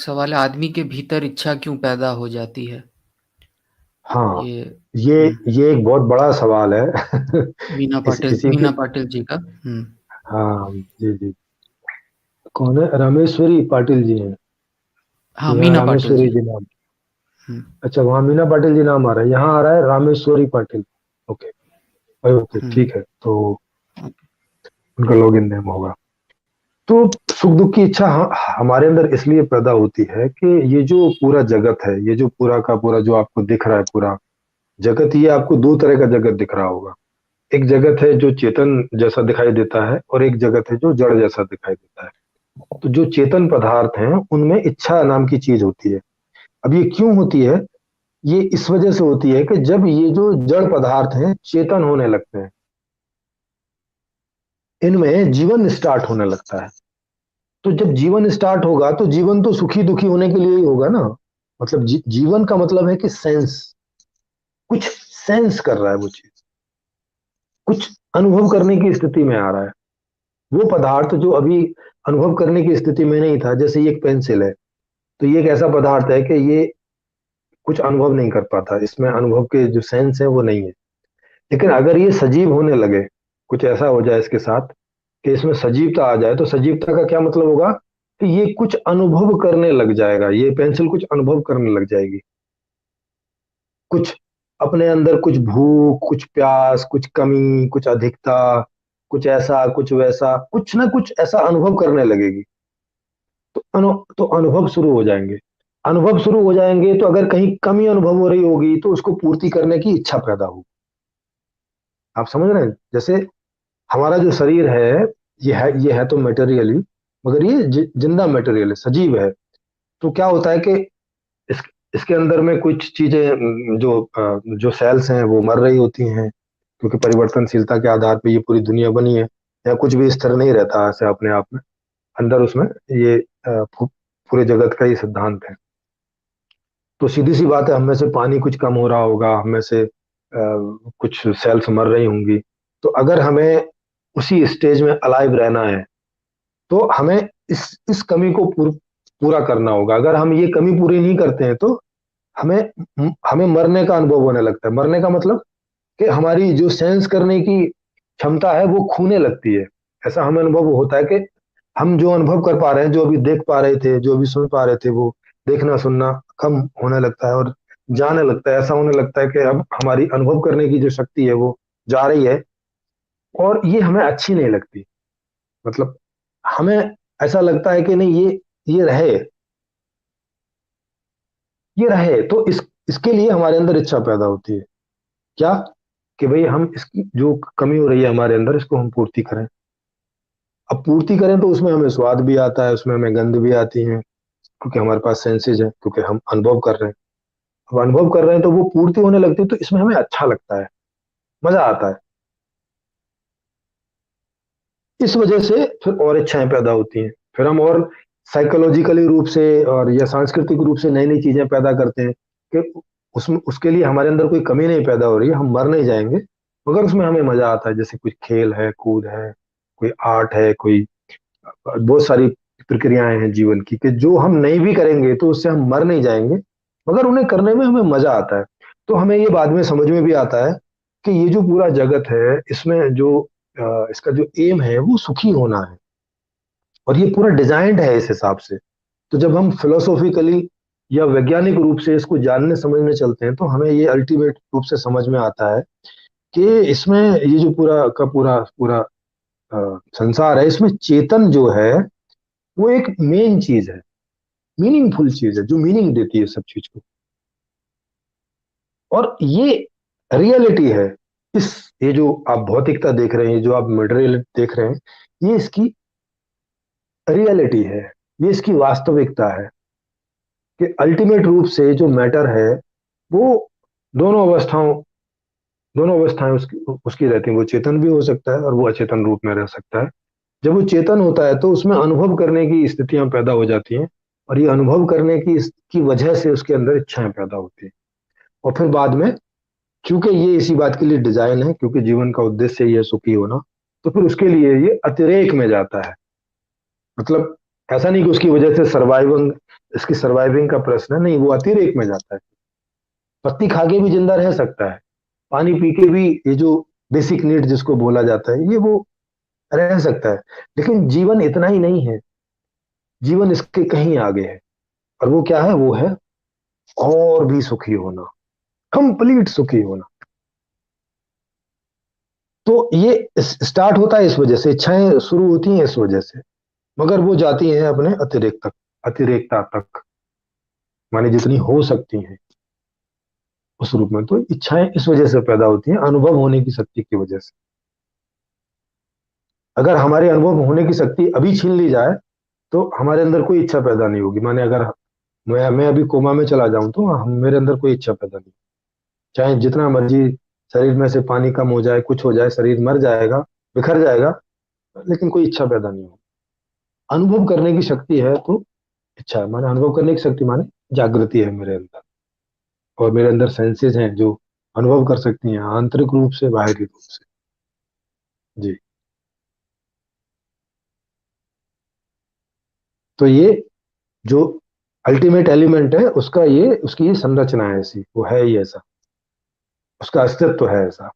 सवाल है, आदमी के भीतर इच्छा क्यों पैदा हो जाती है? हाँ, ये ये हुँ, ये एक बहुत बड़ा सवाल है। इसी मीना पे। पाटिल जी का। हाँ, जी जी। कौन है? रामेश्वरी पाटिल जी हैं? हाँ, यहाँ मीना पाटिल रामेश्वरी जी। जी नाम। हुँ, अच्छा, वहाँ मीना पाटिल जी नाम आ रहा है, यहाँ आ रहा है रामेश्वरी पाटिल। ओके। ओके, हुँ, ठीक है, तो उनका लॉगिन नेम होगा। तो सुख दुख की इच्छा हमारे अंदर इसलिए पैदा होती है कि ये जो पूरा जगत है, ये जो पूरा का पूरा जो आपको दिख रहा है, पूरा जगत, ये आपको दो तरह का जगत दिख रहा होगा। एक जगत है जो चेतन जैसा दिखाई देता है, और एक जगत है जो जड़ जैसा दिखाई देता है। तो जो चेतन पदार्थ हैं उनमें इच्छा नाम की चीज होती है। अब ये क्यों होती है? ये इस वजह से होती है कि जब ये जो जड़ पदार्थ हैं चेतन होने लगते हैं, इनमें जीवन स्टार्ट होने लगता है। तो जब जीवन स्टार्ट होगा तो जीवन तो सुखी दुखी होने के लिए ही होगा ना। मतलब जीवन का मतलब है कि सेंस, कुछ सेंस कर रहा है वो चीज, कुछ अनुभव करने की स्थिति में आ रहा है। वो पदार्थ जो अभी अनुभव करने की स्थिति में नहीं था, जैसे ये एक पेंसिल है, तो ये एक ऐसा पदार्थ है कि ये कुछ अनुभव नहीं कर पाता, इसमें अनुभव के जो सेंस है वो नहीं है। लेकिन अगर ये सजीव होने लगे, कुछ ऐसा हो जाए इसके साथ कि इसमें सजीवता आ जाए, तो सजीवता का क्या मतलब होगा कि ये कुछ अनुभव करने लग जाएगा, ये पेंसिल कुछ अनुभव करने लग जाएगी। कुछ अपने अंदर, कुछ भूख, कुछ प्यास, कुछ कमी, कुछ अधिकता, कुछ ऐसा कुछ वैसा, कुछ ना कुछ ऐसा अनुभव करने लगेगी। तो अनुभव शुरू हो जाएंगे। अनुभव शुरू हो जाएंगे तो अगर कहीं कमी अनुभव हो रही होगी तो उसको पूर्ति करने की इच्छा पैदा होगी। आप समझ रहे हैं? जैसे हमारा जो शरीर है, ये है तो मेटेरियली, मगर ये जिंदा मेटेरियल है, सजीव है। तो क्या होता है कि इस, इसके अंदर में कुछ चीजें, जो सेल्स हैं वो मर रही होती हैं, क्योंकि परिवर्तनशीलता के आधार पे ये पूरी दुनिया बनी है। या कुछ भी स्थिर नहीं रहता ऐसे अपने आप में, अंदर उसमें ये पूरे जगत का ही सिद्धांत है। तो सीधी सी बात है, हम में से पानी कुछ कम हो रहा होगा, हम में से कुछ सेल्स मर रही होंगी। तो अगर हमें उसी स्टेज में अलाइव रहना है, तो हमें इस कमी को पूरा करना होगा। अगर हम ये कमी पूरी नहीं करते हैं तो हमें हमें मरने का अनुभव होने लगता है। मरने का मतलब कि हमारी जो सेंस करने की क्षमता है वो खूने लगती है। ऐसा हमें अनुभव होता है कि हम जो अनुभव कर पा रहे हैं, जो अभी देख पा रहे थे, जो अभी सुन पा रहे थे, वो देखना सुनना कम होने लगता है और जाने लगता है। ऐसा होने लगता है कि अब हमारी अनुभव करने की जो शक्ति है वो जा रही है, और ये हमें अच्छी नहीं लगती। मतलब हमें ऐसा लगता है कि नहीं, ये रहे, ये रहे। तो इसके लिए हमारे अंदर इच्छा पैदा होती है, क्या? कि भाई हम इसकी जो कमी हो रही है हमारे अंदर, इसको हम पूर्ति करें। अब पूर्ति करें तो उसमें हमें स्वाद भी आता है, उसमें हमें गंध भी आती है, क्योंकि हमारे पास सेंसेज है, क्योंकि हम अनुभव कर रहे हैं। अब अनुभव कर रहे हैं तो वो पूर्ति होने लगती है, तो इसमें हमें अच्छा लगता है, मजा आता है। इस वजह से फिर और इच्छाएं पैदा होती हैं। फिर हम और साइकोलॉजिकली रूप से और या सांस्कृतिक रूप से नई नई चीजें पैदा करते हैं कि उसमें उसके लिए हमारे अंदर कोई कमी नहीं पैदा हो रही है, हम मर नहीं जाएंगे, मगर उसमें हमें मजा आता है। जैसे कुछ खेल है, कूद है, कोई आर्ट है, कोई बहुत सारी प्रक्रियाएं हैं जीवन की, कि जो हम नहीं भी करेंगे तो उससे हम मर नहीं जाएंगे, मगर उन्हें करने में हमें मजा आता है। तो हमें ये बाद में समझ में भी आता है कि ये जो पूरा जगत है, इसमें जो इसका जो एम है वो सुखी होना है, और ये पूरा डिजाइंड है इस हिसाब से। तो जब हम फिलोसॉफिकली या वैज्ञानिक रूप से इसको जानने समझने चलते हैं, तो हमें ये अल्टीमेट रूप से समझ में आता है कि इसमें ये जो पूरा का पूरा पूरा संसार है, इसमें चेतन जो है वो एक मेन चीज है, मीनिंगफुल चीज है, जो मीनिंग देती है सब चीज को। और ये रियलिटी है। इस ये जो आप भौतिकता देख रहे हैं, जो आप मटेरियल देख रहे हैं, ये इसकी रियलिटी है, ये इसकी वास्तविकता है। कि अल्टीमेट रूप से जो मैटर है वो दोनों अवस्थाओं दोनों अवस्थाएं उसकी रहती हैं। वो चेतन भी हो सकता है और वो अचेतन रूप में रह सकता है। जब वो चेतन होता है तो उसमें अनुभव करने की स्थितियां पैदा हो जाती हैं, और ये अनुभव करने की वजह से उसके अंदर इच्छाएं पैदा होती हैं। और फिर बाद में, क्योंकि ये इसी बात के लिए डिजाइन है, क्योंकि जीवन का उद्देश्य ये है सुखी होना, तो फिर उसके लिए ये अतिरेक में जाता है। मतलब ऐसा नहीं कि उसकी वजह से सर्वाइविंग, इसकी सर्वाइविंग का प्रश्न है, नहीं, वो अतिरेक में जाता है। पत्ती खा के भी जिंदा रह सकता है, पानी पी के भी, ये जो बेसिक नीड जिसको बोला जाता है, ये वो रह सकता है। लेकिन जीवन इतना ही नहीं है, जीवन इसके कहीं आगे है। और वो क्या है? वो है और भी सुखी होना, कंप्लीट सुखी होना। तो ये स्टार्ट होता है इस वजह से, इच्छाएं शुरू होती हैं इस वजह से, मगर वो जाती हैं अपने अतिरेक तक, अतिरेकता तक, माने जितनी हो सकती हैं उस रूप में। तो इच्छाएं इस वजह से पैदा होती हैं, अनुभव होने की शक्ति की वजह से। अगर हमारे अनुभव होने की शक्ति अभी छीन ली जाए तो हमारे अंदर कोई इच्छा पैदा नहीं होगी। माने अगर मैं अभी कोमा में चला जाऊं तो मेरे अंदर कोई इच्छा पैदा नहीं, चाहे जितना मर्जी शरीर में से पानी कम हो जाए, कुछ हो जाए, शरीर मर जाएगा, बिखर जाएगा, लेकिन कोई इच्छा पैदा नहीं होगी। अनुभव करने की शक्ति है तो इच्छा है, माने अनुभव करने की शक्ति माने जागृति है मेरे अंदर, और मेरे अंदर सेंसेस हैं जो अनुभव कर सकती हैं, आंतरिक रूप से, बाहरी रूप से। जी। तो ये जो अल्टीमेट एलिमेंट है उसका, ये उसकी ये संरचना है ऐसी, वो है ही ऐसा, उसका अस्तित्व है ऐसा।